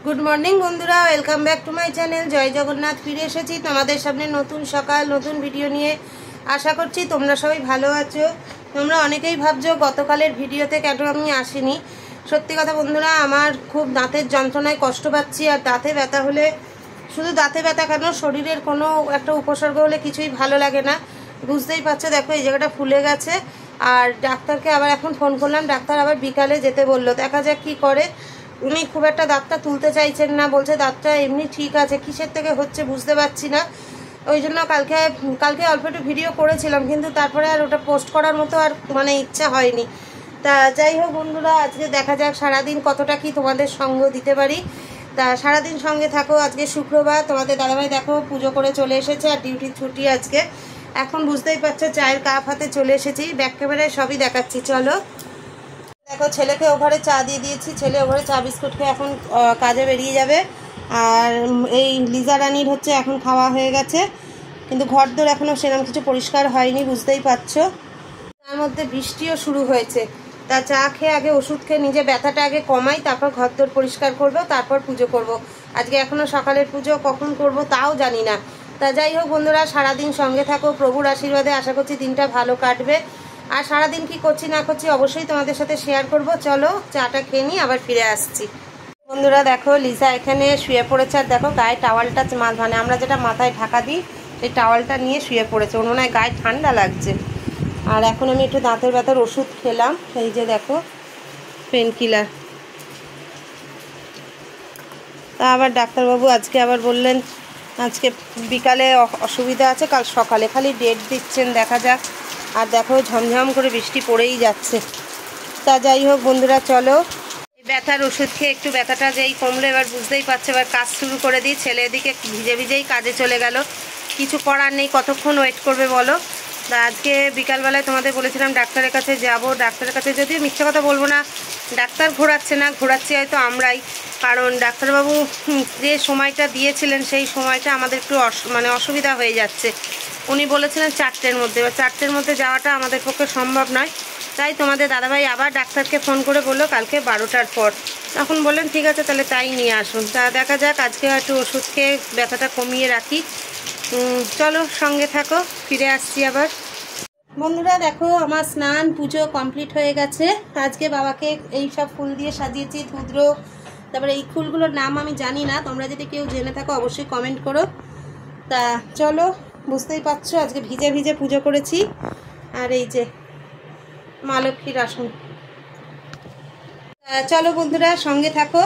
Good morning বন্ধুরা, welcome back to my channel Jai Jagannath. ফিরে এসেছি তোমাদের সামনে নতুন সকাল নতুন ভিডিও নিয়ে। আশা করছি তোমরা সবাই ভালো আছো। তোমরা অনেকেই ভাবছো গতকালের ভিডিওতে কেন আমি আসিনি। সত্যি কথা বন্ধুরা, আমার খুব দাঁতের যন্ত্রণায় কষ্ট পাচ্ছি। আর দাঁতে ব্যথা হলে, শুধু দাঁতে ব্যথা কেন, শরীরের কোনো একটা উপসর্গ হলে কিছুই ভালো লাগে না। বুঝতেই পারছো, দেখো এই জায়গাটা ফুলে গেছে। আর ডাক্তারকে আবার এখন ফোন করলাম, ডাক্তার আবার বিকালে যেতে বললো, দেখা যাক কী করে। উনি খুব একটা দাঁতটা তুলতে চাইছেন না, বলছে দাঁতটা এমনি ঠিক আছে, কিসের থেকে হচ্ছে বুঝতে পারছি না। ওই জন্য কালকে অল্প একটু ভিডিও করেছিলাম, কিন্তু তারপরে আর ওটা পোস্ট করার মতো আর ইচ্ছা হয়নি। তা যাই হোক বন্ধুরা, আজকে দেখা যাক সারাদিন কতটা কি তোমাদের সঙ্গ দিতে পারি। তা সারাদিন সঙ্গে থাকো। আজকে শুক্রবার, তোমাদের দাদাভাই দেখো পুজো করে চলে এসেছে আর ডিউটির ছুটি আজকে। এখন বুঝতেই পারছো চায়ের কাপ হাতে চলে এসেছি, ব্যাক ক্যামেরায় সবই দেখাচ্ছি। চলো দেখো, ছেলেকে ওভারে চা দিয়ে দিয়েছি, ছেলে ওভারে চা বিস্কুট খেয়ে এখন কাজে বেরিয়ে যাবে। আর এই লিজা রানির হচ্ছে এখন খাওয়া হয়ে গেছে, কিন্তু ঘরদোর এখনও সেরকম কিছু পরিষ্কার হয়নি, বুঝতেই পারছো। তার মধ্যে বৃষ্টিও শুরু হয়েছে। তা চা খেয়ে আগে ওষুধ খেয়ে নিজে ব্যথাটা আগে কমাই, তারপর ঘরদোর পরিষ্কার করবো, তারপর পুজো করব। আজকে এখনও সকালের পুজো কখন করব তাও জানি না। তা যাই হোক বন্ধুরা, সারাদিন সঙ্গে থাকো, প্রভুর আশীর্বাদে আশা করছি দিনটা ভালো কাটবে। আর সারাদিন কি করছি না করছি অবশ্যই তোমাদের সাথে শেয়ার করব। চলো চাটা খেয়ে নিই, আবার ফিরে আসছি। বন্ধুরা দেখো, লিজা এখানে শুয়ে পড়েছে। আর দেখো গায়ে টাওয়ালটা, মানে আমরা যেটা মাথায় ঢাকা দিই সেই টাওয়ালটা নিয়ে শুয়ে পড়েছে, ওর মনে হয় গায়ে ঠান্ডা লাগছে। আর এখন আমি একটু দাঁতের ব্যথার ওষুধ খেলাম, এই যে দেখো পেন কিলার। তা আবার ডাক্তারবাবু আজকে আবার বললেন আজকে বিকালে অসুবিধা আছে, কাল সকালে খালি ডেট দিচ্ছেন, দেখা যাক। আর দেখো ঝমঝম করে বৃষ্টি পড়েই যাচ্ছে। তা যাই হোক বন্ধুরা, চলো ব্যথার ওষুধ খেয়ে একটু ব্যথাটা যেই কমলো, এবার বুঝতেই পারছে, এবার কাজ শুরু করে দিই। ছেলে এদিকে ভিজে ভিজেই কাজে চলে গেল, কিছু করার নেই, কতক্ষণ ওয়েট করবে বলো। তা আজকে বিকালবেলায় তোমাদের বলেছিলাম ডাক্তারের কাছে যাব। ডাক্তারের কাছে যদিও মিথ্যে কথা বলবো না, ডাক্তার ঘোরাচ্ছে না, ঘোরাচ্ছি হয়তো আমরাই। কারণ ডাক্তারবাবু যে সময়টা দিয়েছিলেন সেই সময়টা আমাদের একটু অসুবিধা হয়ে যাচ্ছে। উনি বলেছিলেন 4টের মধ্যে, এবার 4টের মধ্যে যাওয়াটা আমাদের পক্ষে সম্ভব নয়। তাই তোমাদের দাদাভাই আবার ডাক্তারকে ফোন করে বললো কালকে 12টার পর। তখন বললেন ঠিক আছে তাহলে তাই নিয়ে আসুন। তা দেখা যাক, আজকে একটু ওষুধ খেয়ে ব্যথাটা কমিয়ে রাখি। চলো সঙ্গে থাকো, ফিরে আসছি আবার। বন্ধুরা দেখো, আমার স্নান পুজো কমপ্লিট হয়ে গেছে। আজকে বাবাকে এই সব ফুল দিয়ে সাজিয়েছি, ধুদ্র। তারপরে এই ফুলগুলোর নাম আমি জানি না, তোমরা যদি কেউ জেনে থাকো অবশ্যই কমেন্ট করো। তা চলো, বুঝতেই পারছো আজকে ভিজে ভিজে পুজো করেছি। আর এই যে মা লক্ষ্মীর আসন। চলো বন্ধুরা সঙ্গে থাকো।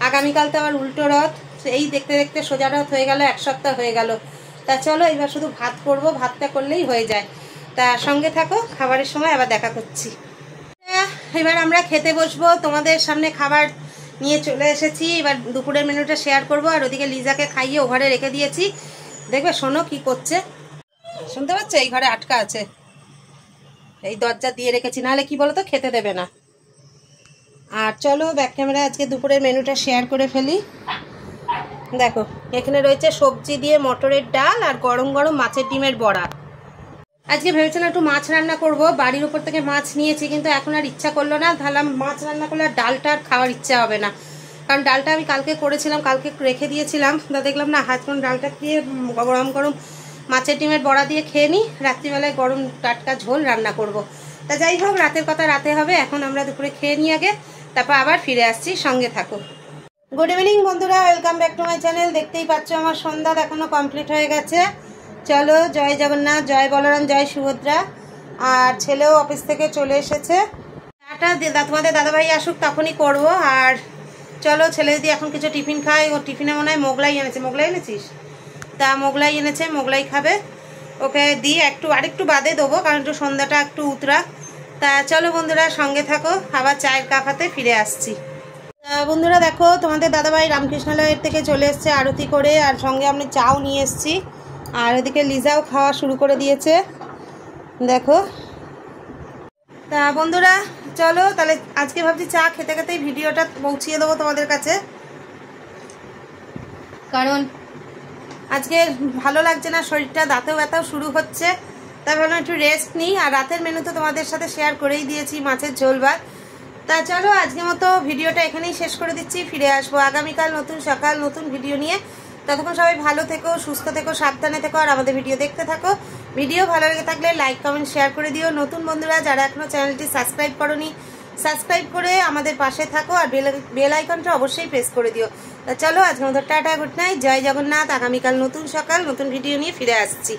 আগামীকাল তো আবার উল্টো রথ, এই দেখতে দেখতে সোজা রথ হয়ে গেল, 1 সপ্তাহ হয়ে গেল। তা চলো এবার শুধু ভাত করব, ভাতটা করলেই হয়ে যায়। তা সঙ্গে থাকো, খাবারের সময় আবার দেখা করছি। এবার আমরা খেতে বসবো, তোমাদের সামনে খাবার নিয়ে চলে এসেছি। এবার দুপুরের মেনুটা শেয়ার করব। আর ওদিকে লিজাকে খাইয়ে ওভারে রেখে দিয়েছি, দেখবে শোনো কি করছে, শুনতে পাচ্ছ? এই ঘরে আটকা আছে, এই দরজা দিয়ে রেখেছি, নাহলে কি বলো তো খেতে দেবে না। আর চলো ব্যাক ক্যামেরা আজকে দুপুরের মেনুটা শেয়ার করে ফেলি। দেখো এখানে রয়েছে সবজি দিয়ে মটরের ডাল আর গরম গরম মাছের ডিমের বড়া। আজকে ভেবেছিলাম একটু মাছ রান্না করব, বাড়ির উপর থেকে মাছ নিয়েছি, কিন্তু এখন আর ইচ্ছা করলো না। ভাবলাম মাছ রান্না করলে আর ডালটা আর খাওয়ার ইচ্ছা হবে না, কারণ ডালটা আমি কালকে করেছিলাম, কালকে রেখে দিয়েছিলাম। তা দেখলাম না, এখন ডালটা দিয়ে গরম গরম মাছের ডিমের বড়া দিয়ে খেয়ে নিই, রাত্রিবেলায় গরম টাটকা ঝোল রান্না করব। তা যাই হোক, রাতের কথা রাতে হবে, এখন আমরা দুপুরে খেয়ে নিই আগে, তারপর আবার ফিরে আসছি, সঙ্গে থাকো। গুড ইভিনিং বন্ধুরা, welcome back to my channel. দেখতেই পাচ্ছ আমার সন্ধ্যা এখনো কমপ্লিট হয়ে গেছে। চলো, জয় জগন্নাথ, জয় বলরাম, জয় সুভদ্রা। আর ছেলেও অফিস থেকে চলে এসেছে। চাটা তোমাদের দাদাভাই আসুক তখনই করব। আর চলো ছেলে যদি এখন কিছু টিফিন খায়, ও টিফিনে মনে হয় মোগলাই এনেছে। মোগলাই এনেছিস? তা মোগলাই এনেছে, মোগলাই খাবে, ওকে দিয়ে আরেকটু বাদে দেবো, কারণ একটু সন্ধ্যাটা একটু উতরা। তা চলো বন্ধুরা সঙ্গে থাকো, আবার চায়ের কাপ হাতে ফিরে আসছি। বন্ধুরা দেখো, তোমাদের দাদাভাই রামকৃষ্ণালয়ের থেকে চলে এসছে আরতি করে, আর সঙ্গে আমি চাও নিয়ে এসছি। আর এদিকে লিজাও খাওয়া শুরু করে দিয়েছে, দেখো। তা বন্ধুরা চলো তাহলে, আজকে ভাবছি চা খেতে খেতেই ভিডিওটা পৌঁছিয়ে দেবো তোমাদের কাছে, কারণ আজকে ভালো লাগছে না শরীরটা, দাঁতেও ব্যথাও শুরু হচ্ছে। তাই ভাবলাম একটু রেস্ট নিই। আর রাতের মেনু তো তোমাদের সাথে শেয়ার করেই দিয়েছি, মাছের ঝোল ভাত। তা চলো আজকের মতো ভিডিওটা এখানেই শেষ করে দিচ্ছি। ফিরে আসবো আগামীকাল নতুন সকাল নতুন ভিডিও নিয়ে। ততক্ষণ সবাই ভালো থেকো, সুস্থ থেকো, সাবধানে থেকো, আর আমাদের ভিডিও দেখতে থাকো। ভিডিও ভালো লেগে থাকলে লাইক কমেন্ট শেয়ার করে দিও। নতুন বন্ধুরা যারা এখনো চ্যানেলটি সাবস্ক্রাইব করোনি, সাবস্ক্রাইব করে আমাদের পাশে থাকো, আর বেল আইকনটা অবশ্যই প্রেস করে দিও। তা চলো আজকের মতো টাটা, গুড নাইট, জয় জগন্নাথ। আগামীকাল নতুন সকাল নতুন ভিডিও নিয়ে ফিরে আসছি।